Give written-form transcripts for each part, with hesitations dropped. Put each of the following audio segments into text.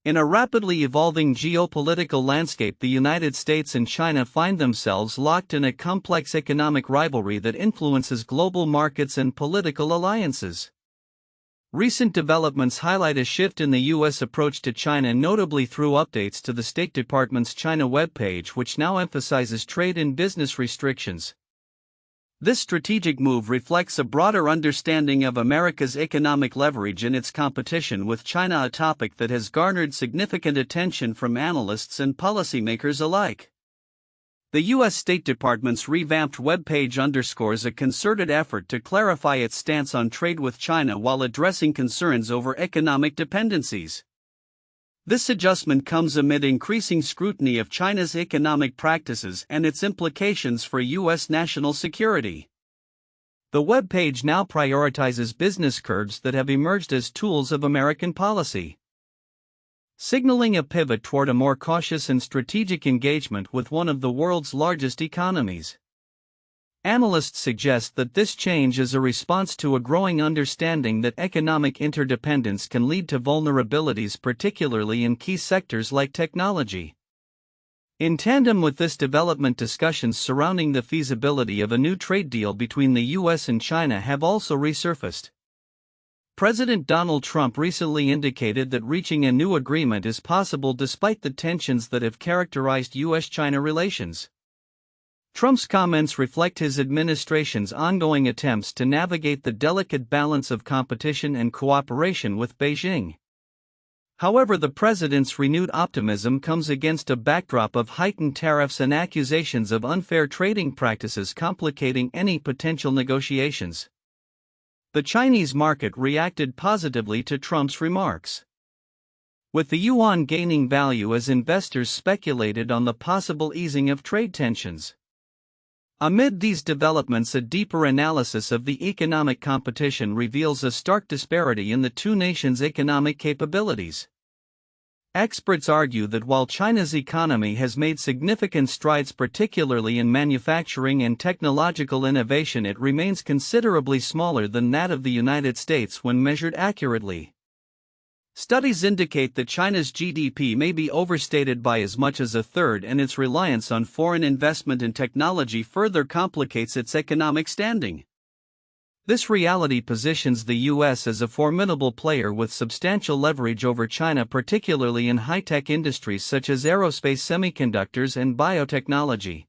In a rapidly evolving geopolitical landscape, the United States and China find themselves locked in a complex economic rivalry that influences global markets and political alliances. Recent developments highlight a shift in the U.S. approach to China, notably through updates to the State Department's China webpage, which now emphasizes trade and business restrictions. This strategic move reflects a broader understanding of America's economic leverage in its competition with China, a topic that has garnered significant attention from analysts and policymakers alike. The U.S. State Department's revamped webpage underscores a concerted effort to clarify its stance on trade with China while addressing concerns over economic dependencies. This adjustment comes amid increasing scrutiny of China's economic practices and its implications for U.S. national security. The webpage now prioritizes business curves that have emerged as tools of American policy, signaling a pivot toward a more cautious and strategic engagement with one of the world's largest economies. Analysts suggest that this change is a response to a growing understanding that economic interdependence can lead to vulnerabilities, particularly in key sectors like technology. In tandem with this development, discussions surrounding the feasibility of a new trade deal between the U.S. and China have also resurfaced. President Donald Trump recently indicated that reaching a new agreement is possible despite the tensions that have characterized U.S. China relations. Trump's comments reflect his administration's ongoing attempts to navigate the delicate balance of competition and cooperation with Beijing. However, the president's renewed optimism comes against a backdrop of heightened tariffs and accusations of unfair trading practices complicating any potential negotiations. The Chinese market reacted positively to Trump's remarks, with the yuan gaining value as investors speculated on the possible easing of trade tensions. Amid these developments, a deeper analysis of the economic competition reveals a stark disparity in the two nations' economic capabilities. Experts argue that while China's economy has made significant strides, particularly in manufacturing and technological innovation, it remains considerably smaller than that of the United States when measured accurately. Studies indicate that China's GDP may be overstated by as much as a third, and its reliance on foreign investment in technology further complicates its economic standing. This reality positions the U.S. as a formidable player with substantial leverage over China, particularly in high-tech industries such as aerospace, semiconductors, and biotechnology.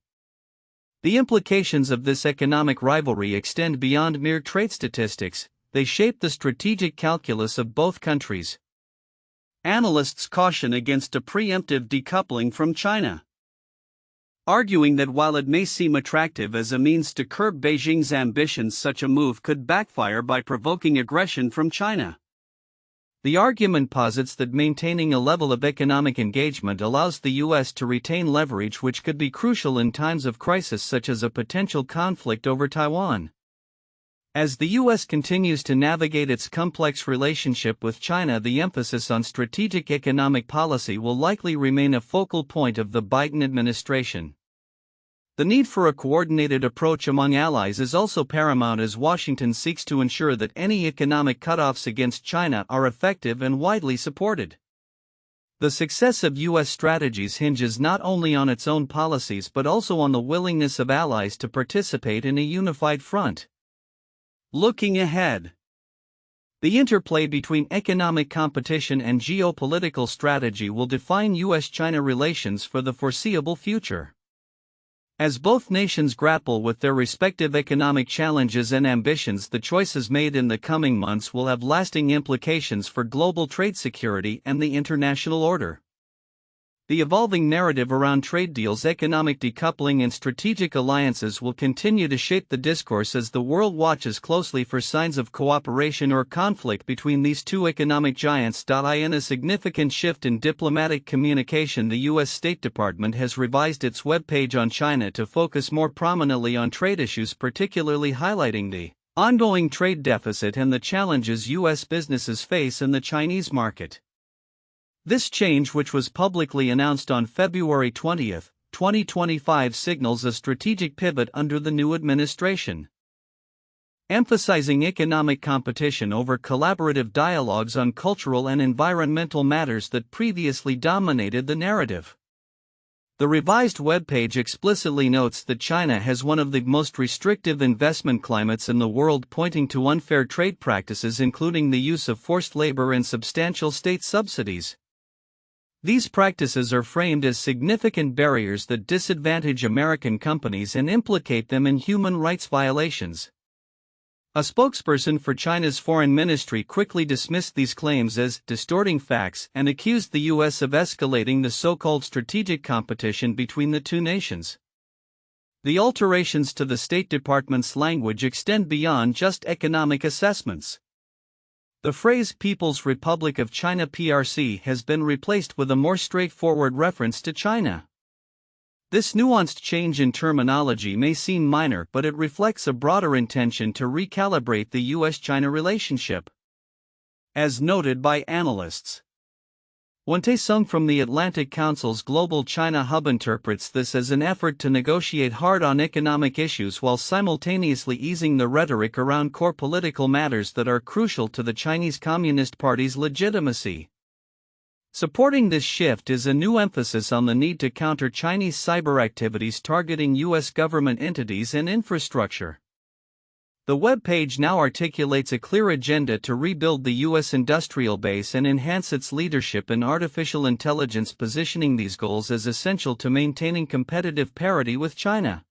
The implications of this economic rivalry extend beyond mere trade statistics. They shape the strategic calculus of both countries. Analysts caution against a preemptive decoupling from China, arguing that while it may seem attractive as a means to curb Beijing's ambitions, such a move could backfire by provoking aggression from China. The argument posits that maintaining a level of economic engagement allows the U.S. to retain leverage, which could be crucial in times of crisis such as a potential conflict over Taiwan. As the U.S. continues to navigate its complex relationship with China, the emphasis on strategic economic policy will likely remain a focal point of the Biden administration. The need for a coordinated approach among allies is also paramount as Washington seeks to ensure that any economic cutoffs against China are effective and widely supported. The success of U.S. strategies hinges not only on its own policies but also on the willingness of allies to participate in a unified front. Looking ahead, the interplay between economic competition and geopolitical strategy will define U.S.-China relations for the foreseeable future. As both nations grapple with their respective economic challenges and ambitions, the choices made in the coming months will have lasting implications for global trade security and the international order. The evolving narrative around trade deals, economic decoupling, and strategic alliances will continue to shape the discourse as the world watches closely for signs of cooperation or conflict between these two economic giants. In a significant shift in diplomatic communication, the U.S. State Department has revised its webpage on China to focus more prominently on trade issues, particularly highlighting the ongoing trade deficit and the challenges U.S. businesses face in the Chinese market. This change, which was publicly announced on February 20, 2025, signals a strategic pivot under the new administration. emphasizing economic competition over collaborative dialogues on cultural and environmental matters that previously dominated the narrative. The revised webpage explicitly notes that China has one of the most restrictive investment climates in the world, pointing to unfair trade practices including the use of forced labor and substantial state subsidies. These practices are framed as significant barriers that disadvantage American companies and implicate them in human rights violations. A spokesperson for China's foreign ministry quickly dismissed these claims as distorting facts and accused the U.S. of escalating the so-called strategic competition between the two nations. The alterations to the State Department's language extend beyond just economic assessments. The phrase People's Republic of China (PRC) has been replaced with a more straightforward reference to China. This nuanced change in terminology may seem minor, but it reflects a broader intention to recalibrate the U.S. China relationship. As noted by Analysts, Wen Tae-sung from the Atlantic Council's Global China Hub interprets this as an effort to negotiate hard on economic issues while simultaneously easing the rhetoric around core political matters that are crucial to the Chinese Communist Party's legitimacy. Supporting this shift is a new emphasis on the need to counter Chinese cyber activities targeting U.S. government entities and infrastructure. The webpage now articulates a clear agenda to rebuild the U.S. industrial base and enhance its leadership in artificial intelligence, positioning these goals as essential to maintaining competitive parity with China.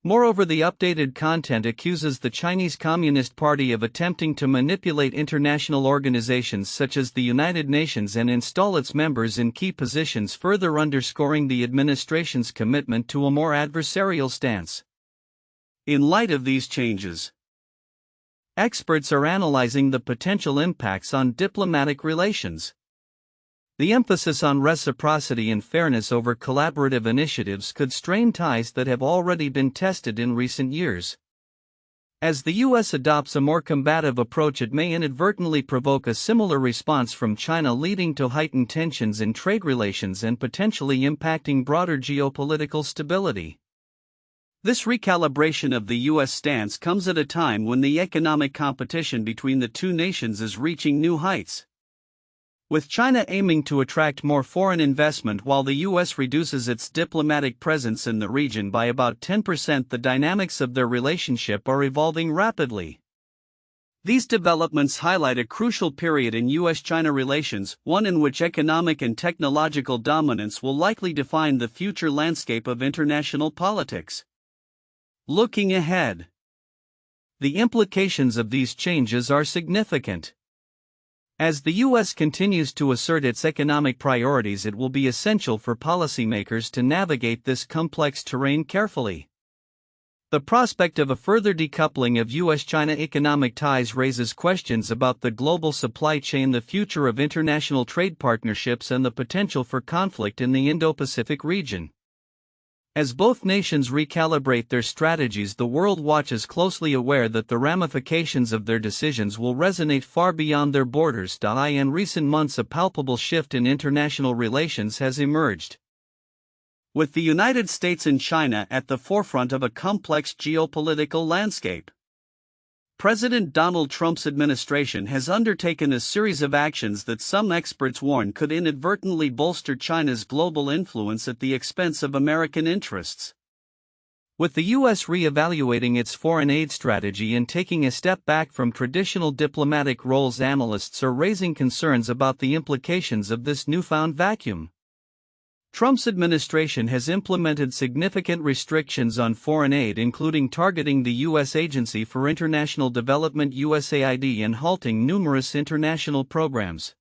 Moreover, the updated content accuses the Chinese Communist Party of attempting to manipulate international organizations such as the United Nations and install its members in key positions, further underscoring the administration's commitment to a more adversarial stance. In light of these changes, experts are analyzing the potential impacts on diplomatic relations. The emphasis on reciprocity and fairness over collaborative initiatives could strain ties that have already been tested in recent years. As the U.S. adopts a more combative approach, it may inadvertently provoke a similar response from China, leading to heightened tensions in trade relations and potentially impacting broader geopolitical stability. This recalibration of the U.S. stance comes at a time when the economic competition between the two nations is reaching new heights. With China aiming to attract more foreign investment while the U.S. reduces its diplomatic presence in the region by about 10%, the dynamics of their relationship are evolving rapidly. These developments highlight a crucial period in U.S.-China relations, one in which economic and technological dominance will likely define the future landscape of international politics. Looking ahead, the implications of these changes are significant. As the U.S. continues to assert its economic priorities, it will be essential for policymakers to navigate this complex terrain carefully. The prospect of a further decoupling of U.S.-China economic ties raises questions about the global supply chain, the future of international trade partnerships, and the potential for conflict in the Indo-Pacific region. As both nations recalibrate their strategies, the world watches closely, aware that the ramifications of their decisions will resonate far beyond their borders. In recent months, a palpable shift in international relations has emerged, with the United States and China at the forefront of a complex geopolitical landscape. President Donald Trump's administration has undertaken a series of actions that some experts warn could inadvertently bolster China's global influence at the expense of American interests. With the U.S. re-evaluating its foreign aid strategy and taking a step back from traditional diplomatic roles, analysts are raising concerns about the implications of this newfound vacuum. Trump's administration has implemented significant restrictions on foreign aid, including targeting the U.S. Agency for International Development (USAID) and halting numerous international programs.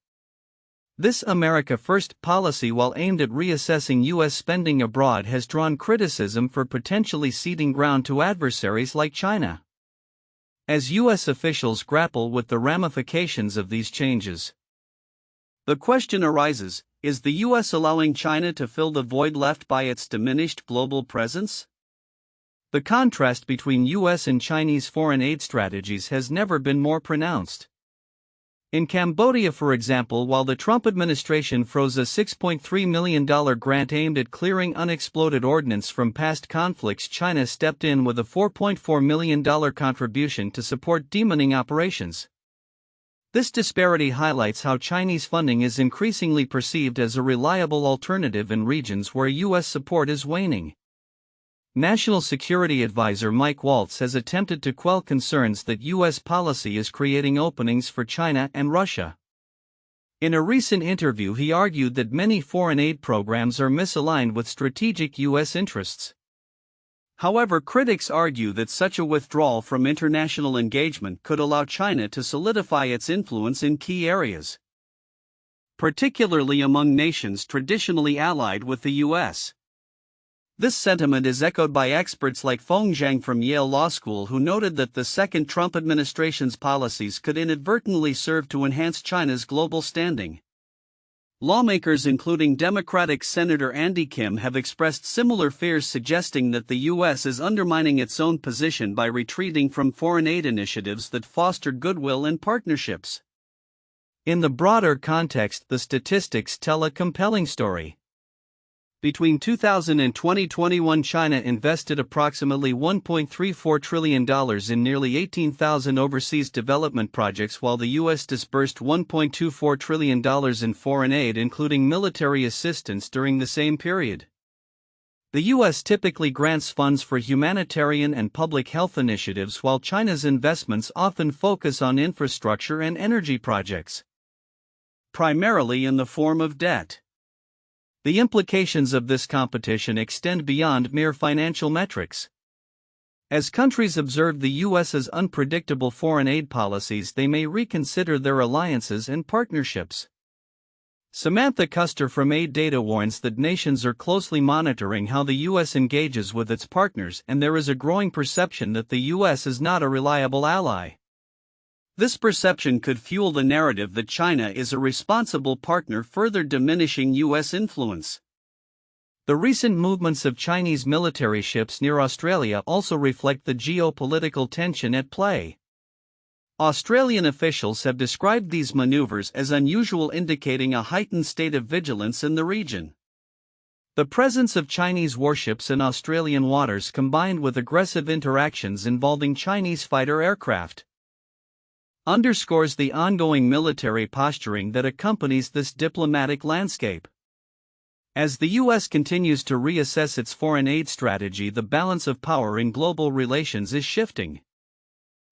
This America First policy, while aimed at reassessing U.S. spending abroad, has drawn criticism for potentially ceding ground to adversaries like China. As U.S. officials grapple with the ramifications of these changes, the question arises: is the U.S. allowing China to fill the void left by its diminished global presence? The contrast between U.S. and Chinese foreign aid strategies has never been more pronounced. In Cambodia, for example, while the Trump administration froze a $6.3 million grant aimed at clearing unexploded ordnance from past conflicts, China stepped in with a $4.4 million contribution to support demining operations. This disparity highlights how Chinese funding is increasingly perceived as a reliable alternative in regions where U.S. support is waning. National Security Advisor Mike Waltz has attempted to quell concerns that U.S. policy is creating openings for China and Russia. In a recent interview, he argued that many foreign aid programs are misaligned with strategic U.S. interests. However, critics argue that such a withdrawal from international engagement could allow China to solidify its influence in key areas, particularly among nations traditionally allied with the U.S. This sentiment is echoed by experts like Feng Zhang from Yale Law School, who noted that the second Trump administration's policies could inadvertently serve to enhance China's global standing. Lawmakers including Democratic Senator Andy Kim have expressed similar fears, suggesting that the U.S. is undermining its own position by retreating from foreign aid initiatives that fostered goodwill and partnerships. In the broader context, the statistics tell a compelling story. Between 2000 and 2021, China invested approximately $1.34 trillion in nearly 18,000 overseas development projects, while the U.S. disbursed $1.24 trillion in foreign aid, including military assistance, during the same period. The U.S. typically grants funds for humanitarian and public health initiatives, while China's investments often focus on infrastructure and energy projects, primarily in the form of debt. The implications of this competition extend beyond mere financial metrics. As countries observe the U.S.'s unpredictable foreign aid policies, they may reconsider their alliances and partnerships. Samantha Custer from Aid Data warns that nations are closely monitoring how the U.S. engages with its partners, and there is a growing perception that the U.S. is not a reliable ally. This perception could fuel the narrative that China is a responsible partner, further diminishing U.S. influence. The recent movements of Chinese military ships near Australia also reflect the geopolitical tension at play. Australian officials have described these maneuvers as unusual, indicating a heightened state of vigilance in the region. The presence of Chinese warships in Australian waters, combined with aggressive interactions involving Chinese fighter aircraft, underscores the ongoing military posturing that accompanies this diplomatic landscape. As the U.S. continues to reassess its foreign aid strategy, the balance of power in global relations is shifting.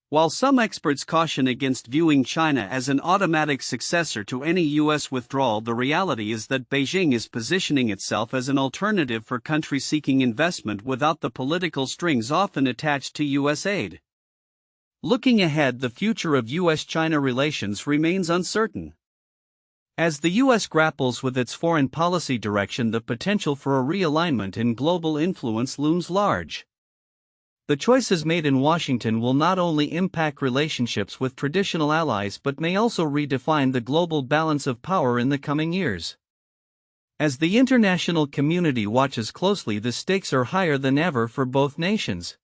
While some experts caution against viewing China as an automatic successor to any U.S. withdrawal, the reality is that Beijing is positioning itself as an alternative for countries seeking investment without the political strings often attached to U.S. aid. Looking ahead, the future of U.S.-China relations remains uncertain. As the U.S. grapples with its foreign policy direction, the potential for a realignment in global influence looms large. The choices made in Washington will not only impact relationships with traditional allies but may also redefine the global balance of power in the coming years. As the international community watches closely, the stakes are higher than ever for both nations.